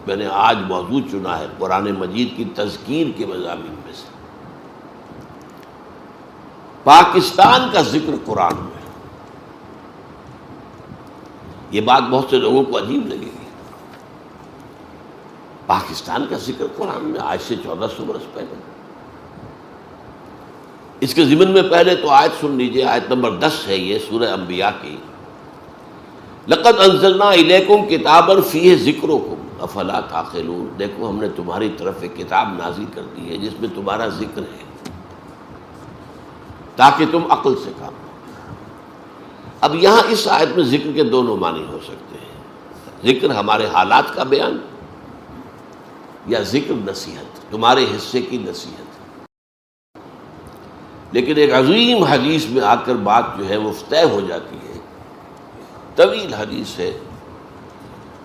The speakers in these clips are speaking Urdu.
میں نے آج موضوع چنا ہے قرآن مجید کی تذکیر کے مضامین میں سے پاکستان کا ذکر قرآن میں۔ یہ بات بہت سے لوگوں کو عجیب لگے گی، پاکستان کا ذکر قرآن میں آج سے 1400 برس پہلے۔ اس کے ضمن میں پہلے تو آیت سن لیجئے، آیت نمبر 10 ہے یہ سورہ انبیاء کی۔ لقد انزلنا الیکم کتابا فیہ ذکرکم افلا تعقلون، دیکھو ہم نے تمہاری طرف ایک کتاب نازل کر دی ہے جس میں تمہارا ذکر ہے تاکہ تم عقل سے کام لو۔ اب یہاں اس آیت میں ذکر کے دونوں معنی ہو سکتے ہیں، ذکر ہمارے حالات کا بیان یا ذکر نصیحت، تمہارے حصے کی نصیحت۔ لیکن ایک عظیم حدیث میں آ کر بات جو ہے وہ طے ہو جاتی ہے، طویل حدیث ہے،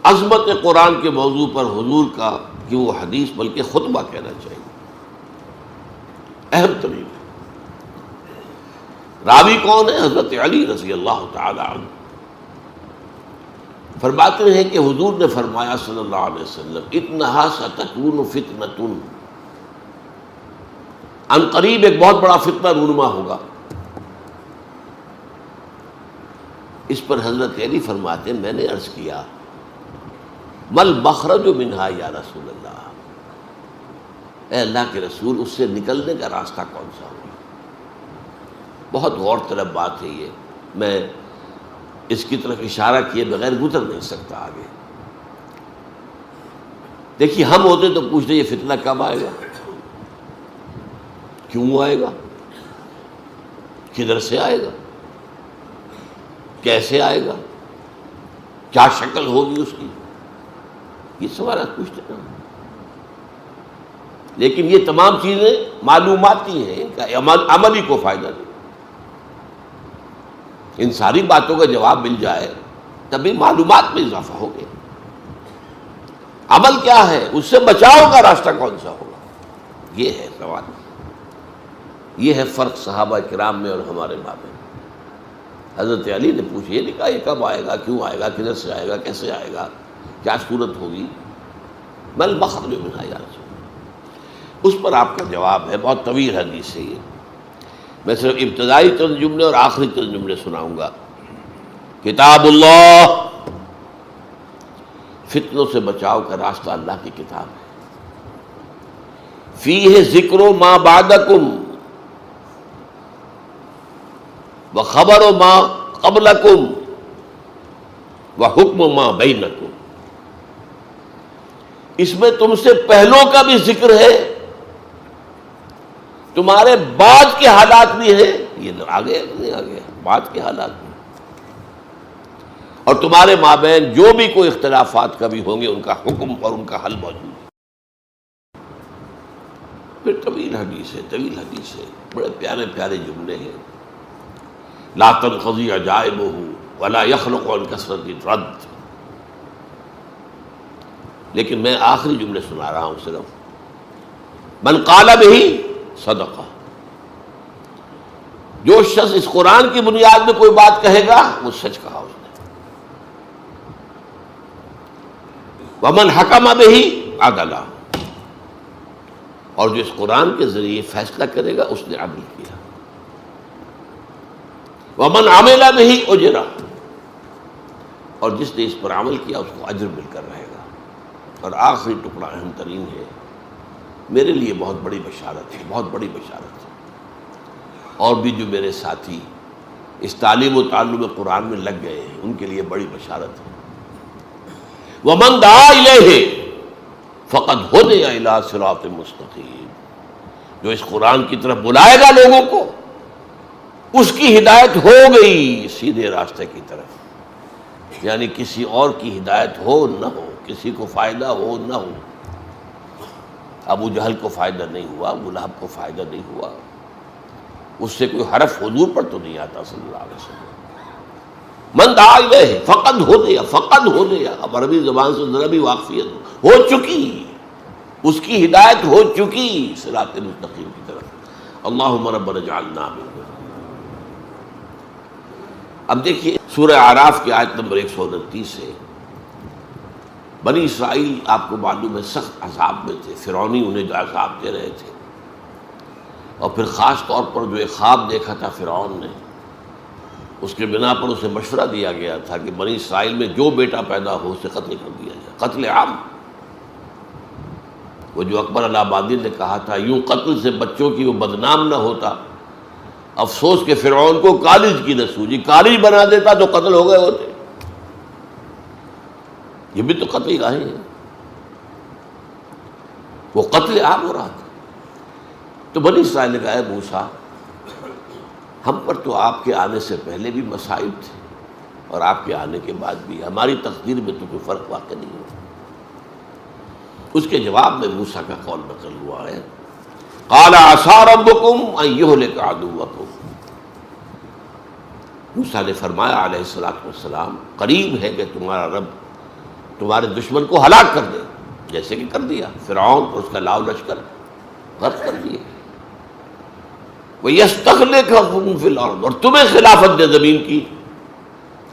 عظمت قرآن کے موضوع پر حضور کا کہ وہ حدیث بلکہ خطبہ کہنا چاہیے، اہم ترین۔ راوی کون ہے؟ حضرت علی رضی اللہ تعالی عنہ فرماتے ہیں کہ حضور نے فرمایا صلی اللہ علیہ وسلم اتنہا ستکون فتنۃ، ان قریب ایک بہت بڑا فتنہ رونما ہوگا۔ اس پر حضرت علی فرماتے ہیں میں نے عرض کیا مل مخرج منہا یا رسول اللہ، اے اللہ کے رسول اس سے نکلنے کا راستہ کون سا ہوگا؟ بہت غور طلب بات ہے یہ، میں اس کی طرف اشارہ کیے بغیر گزر نہیں سکتا آگے۔ دیکھیے ہم ہوتے تو پوچھتے یہ فتنہ کب آئے گا، کیوں آئے گا، کدھر سے آئے گا، کیسے آئے گا، کیا شکل ہوگی اس کی، یہ سوالات پوچھتے ہیں۔ لیکن یہ تمام چیزیں معلوماتی ہیں، ان کا عملی کو فائدہ نہیں۔ ان ساری باتوں کا جواب مل جائے تبھی معلومات میں اضافہ ہو گیا۔ عمل کیا ہے، اس سے بچاؤ کا راستہ کون سا ہوگا، یہ ہے سوال۔ یہ ہے فرق صحابہ کرام میں اور ہمارے مابین۔ حضرت علی نے پوچھا، یہ نہیں کہا یہ کب آئے گا، کیوں آئے گا، کدھر سے آئے گا، کیسے آئے گا، کیا صورت ہوگی، مل مخرج منہا یا رسول اللہ۔ اس پر آپ کا جواب ہے، بہت طویل حدیث ہے یہ، میں صرف ابتدائی چند جملے اور آخری چند جملے سناؤں گا۔ کتاب اللہ، فتنوں سے بچاؤ کا راستہ اللہ کی کتاب ہے۔ فیہ ذکر ما بعدکم وخبر ما قبلکم وحکم ما بینکم، اس میں تم سے پہلوں کا بھی ذکر ہے، تمہارے بعد کے حالات بھی ہیں، یہ آگے نہیں آگے بعد کے حالات بھی، اور تمہارے مابین جو بھی کوئی اختلافات کبھی ہوں گے ان کا حکم اور ان کا حل موجود ہے۔ پھر طویل حدیث ہے، طویل حدیث ہے، بڑے پیارے پیارے جملے ہیں۔ لا تنقضی عجائبہ ولا یخلق عن کثرت رد، لیکن میں آخری جملے سنا رہا ہوں صرف۔ من قال بہ صدقہ، جو شخص اس قرآن کی بنیاد میں کوئی بات کہے گا وہ سچ کہا اس نے۔ ومن حکم بہ عدل، اور جو اس قرآن کے ذریعے فیصلہ کرے گا اس نے عدل کیا۔ ومن عمل بہ اجر، اور جس نے اس پر عمل کیا اس کو اجر مل کر رہے گا۔ اور آخری ٹکڑا اہم ترین ہے، میرے لیے بہت بڑی بشارت ہے، بہت بڑی بشارت ہے، اور بھی جو میرے ساتھی اس تعلیم و تعلم قرآن میں لگ گئے ہیں ان کے لیے بڑی بشارت ہے۔ وَمَن دعا إِلَيْهِ فَقَدْ هُدِيَ إِلَىٰ صِرَاطٍ مُسْتَقِيمٍ، جو اس قرآن کی طرف بلائے گا لوگوں کو اس کی ہدایت ہو گئی سیدھے راستے کی طرف، یعنی کسی اور کی ہدایت ہو نہ ہو، کسی کو فائدہ ہو نہ ہو۔ ابو جہل کو فائدہ نہیں ہوا، ابو لہب کو فائدہ نہیں ہوا، اس سے کوئی حرف حضور پر تو نہیں آتا صلی اللہ علیہ وسلم۔ من دعا الیہ فقد ہدی، فقد ہدی، اب عربی زبان سے ذرا بھی واقفیت ہو چکی، اس کی ہدایت ہو چکی صراط مستقیم کی طرف۔ اللہم ربنا اجعلنا منہم۔ اب دیکھیے سورہ اعراف کی آیت نمبر 129 ہے، وَمَن عَمِلَ بِهِ، اور جو اس قرآن کی بنیاد میں کوئی بات کہے گا وہ سچ کہا اس نے۔ وَمَنْ حَكَمَ بِهِ عَدَلَ، اور جس نے اس پر عمل کیا اس کو اجر مل کر رہے گا۔ اور آخری ٹکڑا اہم ترین ہے، میرے لیے بہت بڑی بشارت ہے، بہت بڑی بشارت ہے، اور بھی جو میرے ساتھی اس تعلیم و تعلم قرآن میں لگ گئے ہیں ان کے لیے بڑی بشارت ہے۔ بنی اسرائیل آپ کو معلوم ہے سخت عذاب میں تھے، فرعونی انہیں جو عذاب دے رہے تھے، اور پھر خاص طور پر جو ایک خواب دیکھا تھا فرعون نے، اس کے بنا پر اسے مشورہ دیا گیا تھا کہ بنی اسرائیل میں جو بیٹا پیدا ہو اسے قتل کر دیا جائے، قتل عام۔ وہ جو اکبر الہ آبادی نے کہا تھا یوں قتل سے بچوں کی وہ بدنام نہ ہوتا، افسوس کہ فرعون کو کالج کی نہ سوجی، کالج بنا دیتا تو قتل ہو گئے ہوتے۔ یہ بھی تو قتل گاہیں ہیں، وہ قتل عام ہو رہا تھا۔ تو بنی اسرائیل نے کہا ہے موسیٰ، ہم پر تو آپ کے آنے سے پہلے بھی مصائب تھے اور آپ کے آنے کے بعد بھی، ہماری تقدیر میں تو کوئی فرق واقع نہیں ہوا۔ اس کے جواب میں موسیٰ کا قول نقل ہوا ہے، قال عسى ربكم ان يهلك عدوكم، موسیٰ نے فرمایا علیہ الصلوۃ والسلام، قریب ہے کہ تمہارا رب تمہارے دشمن کو ہلاک کر دے، جیسے کہ کر دیا فرعون اور اس کا لاؤ لشکر غرق کر دیے، وَيَسْتَخْلِفَكُمْ فِي الْأَرْضِ، اور تمہیں خلافت دے زمین کی۔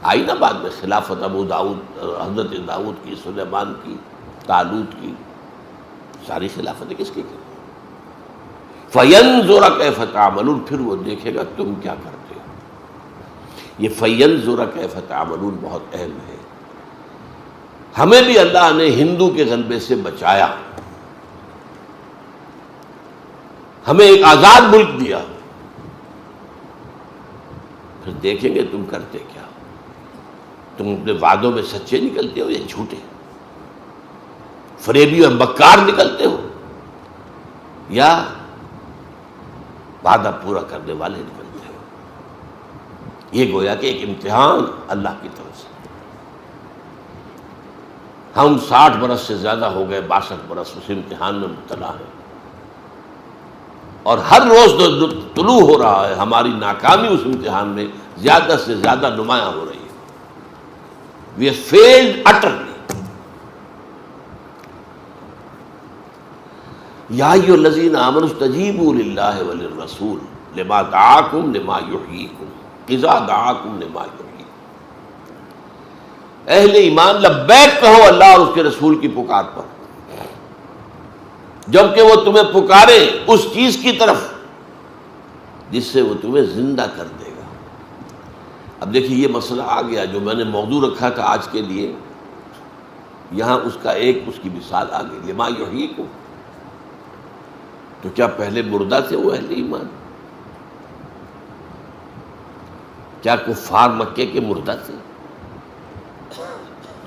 آئی نا بعد میں خلافت ابو داؤد، حضرت داؤد کی، سلیمان کی، طالوت کی، ساری خلافتیں کس کی؟ فَيَنْظُرَ كَيْفَ تَعْمَلُونَ، پھر وہ دیکھے گا تم کیا کرتے ہو۔ یہ فَيَنْظُرَ كَيْفَ تَعْمَلُونَ بہت اہم ہے۔ ہمیں بھی اللہ نے ہندو کے غلبے سے بچایا، ہمیں ایک آزاد ملک دیا، پھر دیکھیں گے تم کرتے کیا، تم اپنے وعدوں میں سچے نکلتے ہو یا جھوٹے، فریبی اور مکار نکلتے ہو یا وعدہ پورا کرنے والے نکلتے ہو۔ یہ گویا کہ ایک امتحان اللہ کی طرف سے۔ ہم 60 برس سے زیادہ ہو گئے، 62 برس اس امتحان میں مبتلا ہیں، اور ہر روز جو طلوع ہو رہا ہے ہماری ناکامی اس امتحان میں زیادہ سے زیادہ نمایاں ہو رہی ہے۔ We have failed utterly۔ یا ایھا الذین آمنوا استجیبوا للہ وللرسول لما دعاکم لما یحییکم اذا دعاکم لما یحییکم۔ اہل ایمان لبیک کہو اللہ اور اس کے رسول کی پکار پر، جبکہ وہ تمہیں پکارے اس چیز کی طرف جس سے وہ تمہیں زندہ کر دے گا۔ اب دیکھیے یہ مسئلہ آ گیا جو میں نے موضوع رکھا تھا آج کے لیے، یہاں اس کا ایک اس کی مثال آ گئی، لما یحییکم۔ تو کیا پہلے مردہ تھے وہ اہل ایمان؟ کیا کفار مکے کے مردہ تھے؟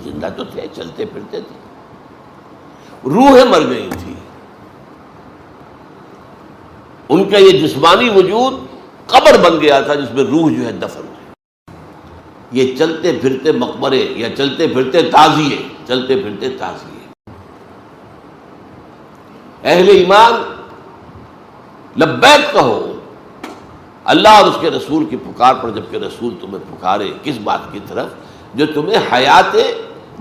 زندہ تو تھے، چلتے پھرتے تھے، روحیں مر گئی تھی، ان کا یہ جسمانی وجود قبر بن گیا تھا جس میں روح جو ہے دفن ہے۔ یہ چلتے پھرتے مقبرے یا چلتے پھرتے تعزیے، چلتے پھرتے تعزیے۔ اہل ایمان لبیک کہو اللہ اور اس کے رسول کی پکار پر، جبکہ رسول تمہیں پکارے کس بات کی طرف؟ جو تمہیں حیات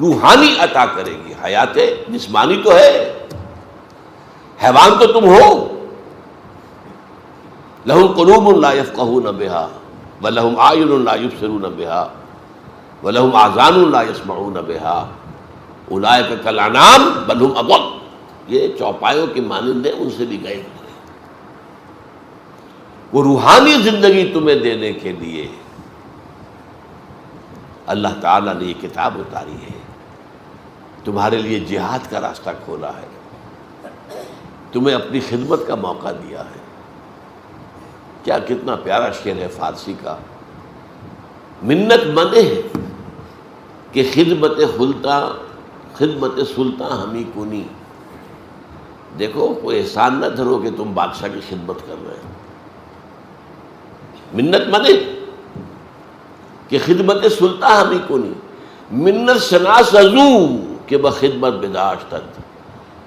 روحانی عطا کرے گی۔ حیات جسمانی تو ہے، حیوان تو تم ہو۔ لہم قلوب لا یفقہون بہا ولہم اعین لا یبصرون بہا ولہم آذان لا یسمعون بہا اولئک کالانعام بل ہم اضل۔ یہ چوپایوں کے مانند ہیں، ان سے بھی گئے ہوئے۔ وہ روحانی زندگی تمہیں دینے کے لیے اللہ تعالیٰ نے یہ کتاب اتاری ہے، تمہارے لیے جہاد کا راستہ کھولا ہے، تمہیں اپنی خدمت کا موقع دیا ہے۔ کیا کتنا پیارا شعر ہے فارسی کا، منت منے ہے کہ خدمت سلطان ہمیں کنی۔ دیکھو کوئی احسان نہ دھرو کہ تم بادشاہ کی خدمت کر رہے ہو، منت منے کہ خدمت سلطان ہمیں کنی، منت شناس ازو کہ بخدمت بداشتت،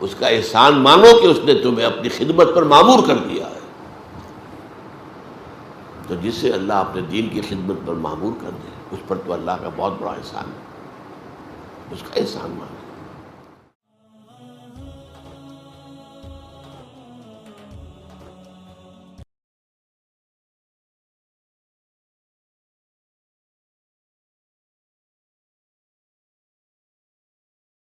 اس کا احسان مانو کہ اس نے تمہیں اپنی خدمت پر مامور کر دیا ہے۔ تو جسے اللہ اپنے دین کی خدمت پر مامور کر دے، اس پر تو اللہ کا بہت بڑا احسان ہے، اس کا احسان مانے۔